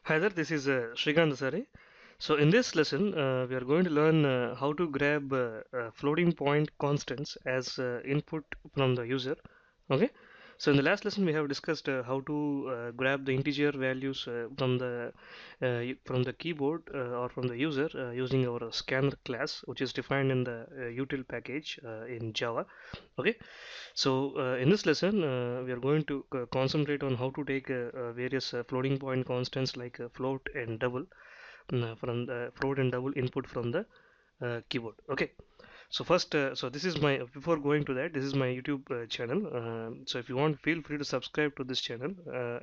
Hi there, this is Shrikant Dasari. So in this lesson, we are going to learn how to grab floating point constants as input from the user. Okay. So in the last lesson, we have discussed how to grab the integer values from the keyboard or from the user using our scanner class, which is defined in the util package in Java. Okay. So in this lesson, we are going to concentrate on how to take various floating point constants like float and double from the float and double input from the keyboard. Okay. So first, so this is my before going to that, this is my YouTube channel. So if you want, feel free to subscribe to this channel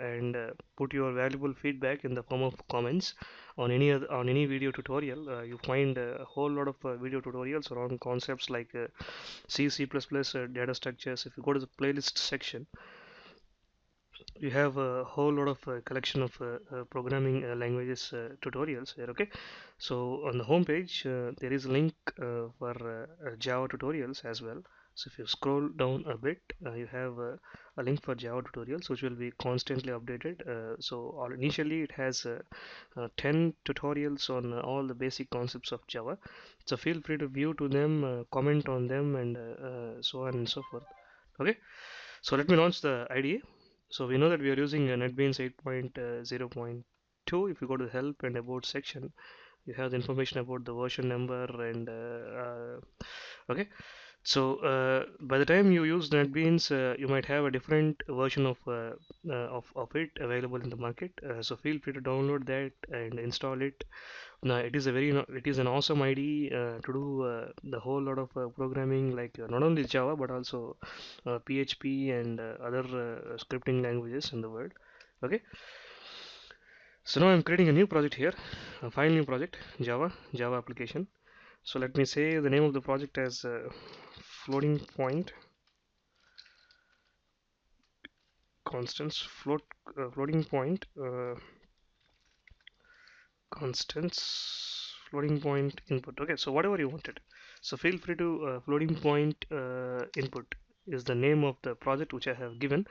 and put your valuable feedback in the form of comments on any video tutorial. You find a whole lot of video tutorials around concepts like C++, data structures. If you go to the playlist section, you have a whole lot of collection of programming languages tutorials here. Okay, so on the home page there is a link for Java tutorials as well. So if you scroll down a bit, you have a link for Java tutorials which will be constantly updated. Initially it has 10 tutorials on all the basic concepts of Java. So feel free to view to them, comment on them, and so on and so forth. Okay, so let me launch the IDE. So we know that we are using NetBeans 8.0.2. If you go to the help and about section, you have the information about the version number and okay. So by the time you use NetBeans, you might have a different version of it available in the market. So feel free to download that and install it. Now it is an awesome IDE to do the whole lot of programming, like not only Java but also PHP and other scripting languages in the world. Okay, so now I'm creating a new project here, a file new project, Java application. So let me say the name of the project as floating point constants floating point constants floating point input. Okay, so whatever you wanted, so feel free to floating point input is the name of the project which I have given.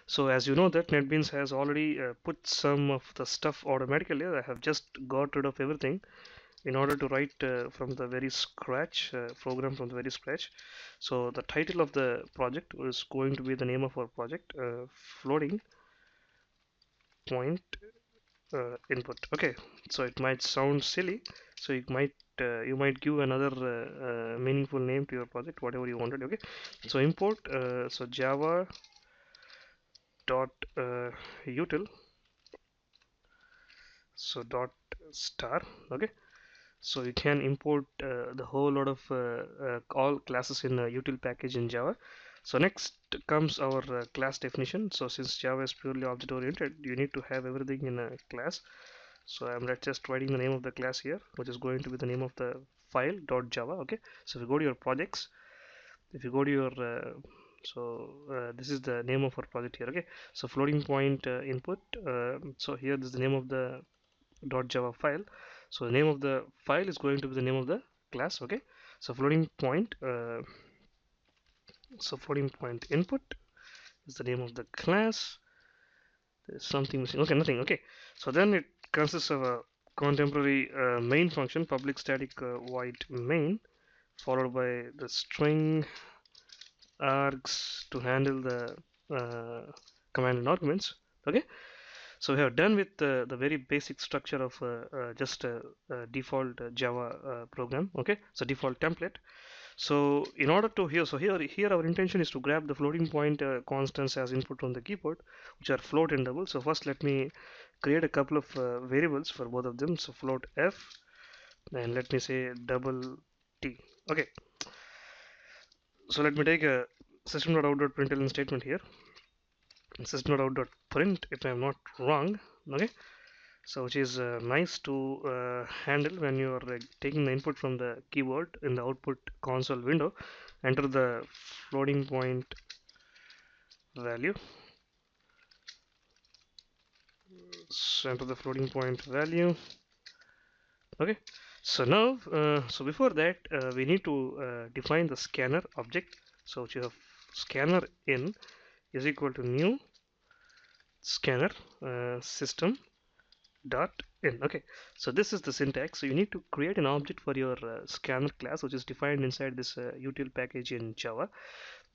So as you know that NetBeans has already put some of the stuff automatically. I have just got rid of everything in order to write from the very scratch program from the very scratch. So the title of the project is going to be the name of our project, floating point input. Okay, so it might sound silly, so you might give another meaningful name to your project, whatever you wanted. Okay, so import so Java dot util, so dot star. Okay, so you can import the whole lot of all classes in a util package in Java. So next comes our class definition. So since Java is purely object oriented, you need to have everything in a class. So I'm just writing the name of the class here, which is going to be the name of the file .java. Okay, so if you go to your projects, if you go to your this is the name of our project here. Okay, so floating point input, so here this is the name of the .java file. So the name of the file is going to be the name of the class. Okay, so floating point floating point input is the name of the class. There's something missing. Okay, nothing. Okay, so then it consists of a contemporary main function, public static void main, followed by the string args to handle the command and arguments. Okay, so we have done with the very basic structure of just a default Java program. Okay, so default template. So in order to here our intention is to grab the floating point constants as input on the keyboard, which are float and double. So first let me create a couple of variables for both of them. So float f, and let me say double t. Okay, so let me take a system.out.println statement here, system.out.print if I'm not wrong. Okay, so which is nice to handle when you are taking the input from the keyboard in the output console window. Enter the floating point value, so enter the floating point value. Okay, so now so before that we need to define the scanner object. So you have scanner in is equal to new scanner system dot in. Okay, so this is the syntax. So you need to create an object for your scanner class, which is defined inside this util package in Java.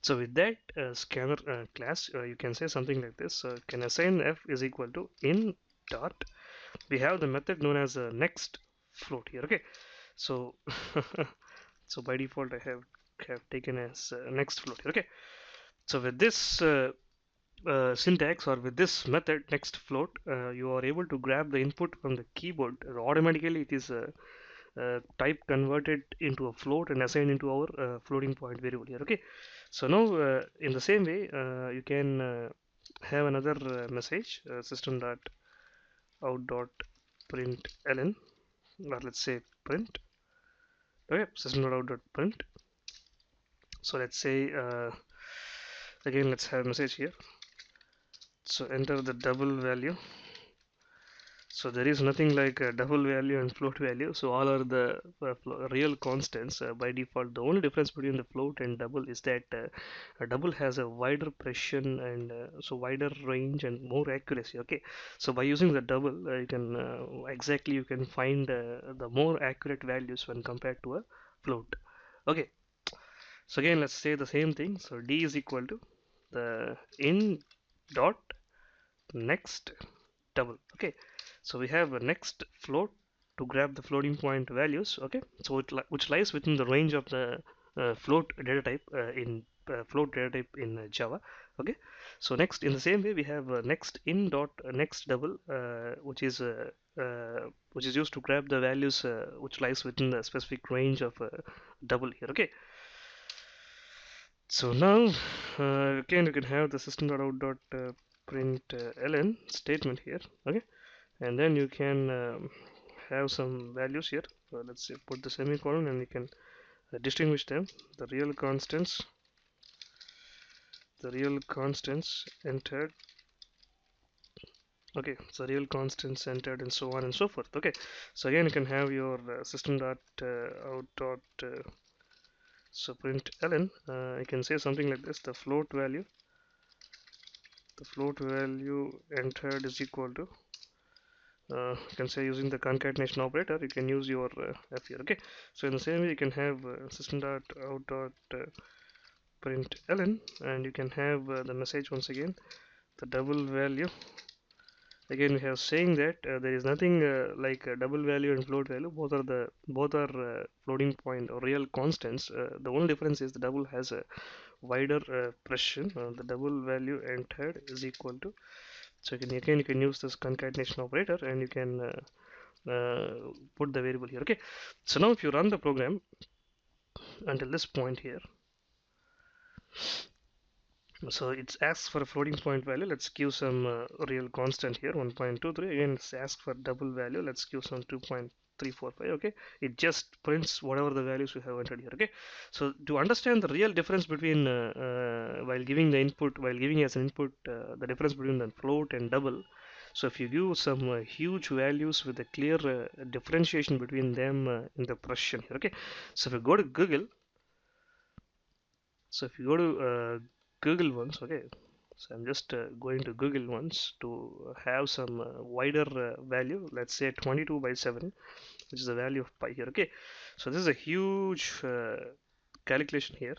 So with that scanner class, you can say something like this. So can assign f is equal to in dot. We have the method known as next float here. Okay, so so by default I have taken as next float here. Okay, so with this syntax or with this method next float, you are able to grab the input from the keyboard. Automatically it is type converted into a float and assigned into our floating point variable here. Okay, so now in the same way you can have another message, system dot out dot print ln, or let's say print. Okay, system dot out dot print. So let's say again let's have a message here. So enter the double value. So there is nothing like a double value and float value. So all are the real constants by default. The only difference between the float and double is that a double has a wider precision and so wider range and more accuracy. Okay, so by using the double, you can exactly you can find the more accurate values when compared to a float. Okay, so again let's say the same thing. So d is equal to the in dot next double. Okay, so we have a next float to grab the floating point values. Okay, so which lies within the range of the float data type float data type in Java. Okay, so next in the same way we have next in dot next double, which is used to grab the values which lies within the specific range of double here. Okay, so now again you can have the system.out.print ln statement here. Okay, and then you can have some values here. Let's say put the semicolon and you can distinguish them. The real constants entered. Okay, so real constants entered and so on and so forth. Okay, so again you can have your system.out. So print ln, you can say something like this: the float value entered is equal to, you can say using the concatenation operator, you can use your f here. Okay, so in the same way you can have system.out.print ln, and you can have the message once again, the double value. Again we have saying that there is nothing like double value and float value. Both are floating point or real constants. The only difference is the double has a wider precision. The double value entered is equal to, so again you can use this concatenation operator and you can put the variable here. Okay, so now if you run the program until this point here, so it asks for a floating point value. Let's give some real constant here, 1.23. Again it's asked for double value. Let's give some 2.345. Okay, it just prints whatever the values we have entered here. Okay, so to understand the real difference between while giving as an input the difference between the float and double, so if you give some huge values with a clear differentiation between them in the precision here. Okay, so if you go to Google, Google once. Okay, so I'm just going to Google once to have some wider value. Let's say 22 by 7, which is the value of pi here. Okay, so this is a huge calculation here,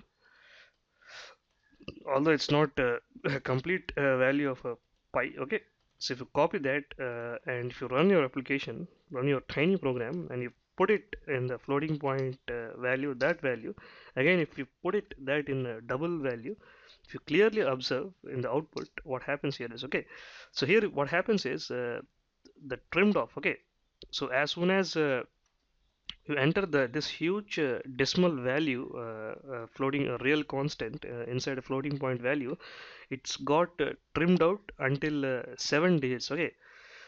although it's not a complete value of a pi. Okay, so if you copy that and if you run your application, run your tiny program, and you put it in the floating point value, that value, again if you put it that in a double value, if you clearly observe in the output, what happens here is, okay, so here what happens is the trimmed off. Okay, so as soon as you enter this huge decimal value, floating a real constant inside a floating point value, it's got trimmed out until 7 digits. Okay,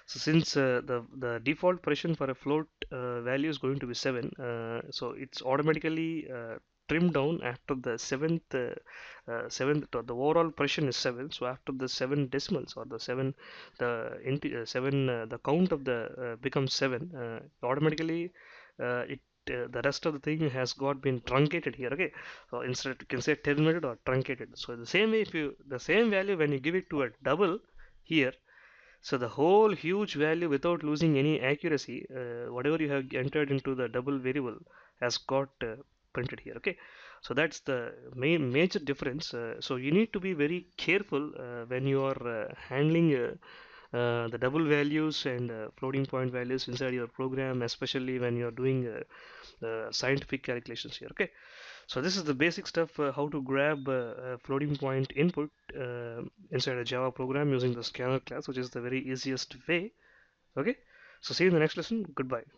so since the default precision for a float value is going to be 7, so it's automatically trimmed down after the seventh. The overall precision is 7. So after the 7 decimals, or the 7, the count of the becomes 7. Automatically, the rest of the thing has got been truncated here. Okay, so instead you can say terminated or truncated. So the same way, if you the same value when you give it to a double here, So the whole huge value without losing any accuracy, whatever you have entered into the double variable has got printed here. Okay, so that's the main major difference. So you need to be very careful when you are handling the double values and floating point values inside your program, especially when you're doing scientific calculations here. Okay, so this is the basic stuff, how to grab floating point input inside a Java program using the scanner class, which is the very easiest way. Okay, so see you in the next lesson. Goodbye.